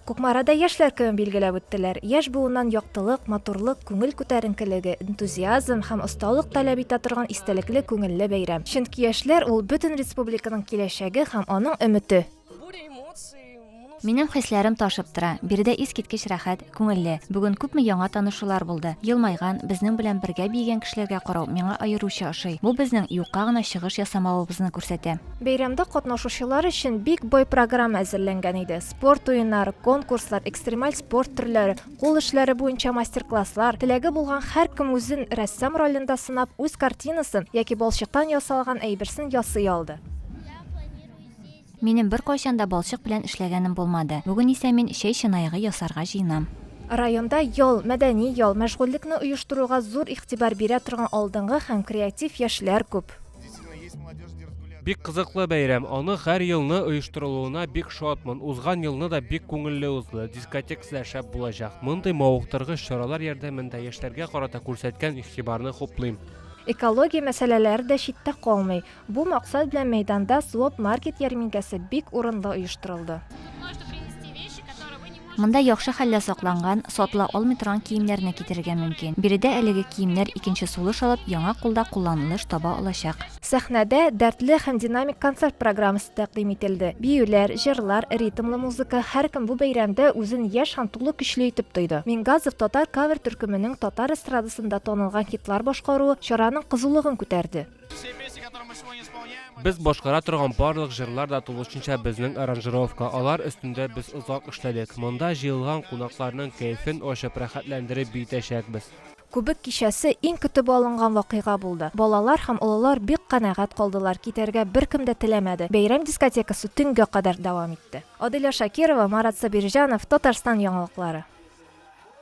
Кукмарада яшьләр көнен билгеләп үттеләр. Яшь буыннан яктылык, матурлык, күңел күтәренкелеге, энтузиазм һәм осталык таләп итә торган истәлекле күңелле бәйрәм. Чөнки яшьләр ул бөтен республиканың киләчәге һәм аның өмете. Минем хисләрем ташып тора. Биредә искиткеч рәхәт, күңелле. Бүген күпме яңа танышулар булды. Елмайган, безнең белән бергә бигән кешеләргә карау миңа аеруча ошый. Бу безнең юкка гына чыгыш ясамавыбызны күрсәтә. Бәйрәмдә катнашучылар өчен бик бай программа әзерләнгән иде. Спорт уеннары, конкурслар, экстремаль спорт төрләре, кул эшләре буенча мастер-класслар, теләге булган һәркем үзен рәссам ролендә сынап, үз картинасын яки балчыктан ясалган әйберсен ясый алды. Минем бер кайчан да балчык белән эшләгәнем булмады. Бүген исә мин чәй чынайыгы ясарга җыенам. Районда ял, мәдәни ял, мәшгульлекне оештыруга зур игътибар бирә торган алдынгы һәм креатив яшьләр күп. Бик кызыклы бәйрәм. Аны һәр елны оештырылуына бик шатмын. Узган елны да бик күңелле узды. Дискотекасы да шәп булачак. Мондый мавыктыргыч чаралар ярдәмендә яшьләргә карата күрсәткән игътибарны хуплыйм. Экология мәсьәләләре дә читтә калмый. Бу максат белән мәйданда Своп маркет ярминкәсе бик урынлы оештырылды. Монда яхшы хәлдә сакланган, сатыла алмый торган киемнәрне китерергә мөмкин. Биредә әлеге киемнәр икенче сулыш алып, яңа кулда кулланылыш таба алачак. Сәхнәдә дәртле һәм динамик концерт программасы тәкъдим ителде. Биюләр, җырлар, ритмлы музыка, һәркем бу бәйрәмдә үзен яшь һәм тулы көчле итеп тойды. Мингазов татар кавер төркеменең татар эстрадасында танылган хитлар башкаруы чараның кызулыгын күтәрде. Без башкара торган барлык җырлар да тулысынча безнең аранжировка. Алар өстендә без озак эшләдек. Монда җыелган кунакларның кайфын ачып рәхәтләндереп битәчәкбез. Күбек кичәсе иң көтеп алынган вакыйга булды. Балалар һәм олылар бик канәгать калдылар, китәргә беркем дә теләмәде. Бәйрәм дискотекасы төнгә кадәр дәвам итте. Аделя Шакирова, Марат Сабирҗанов, Татарстан яңалыклары.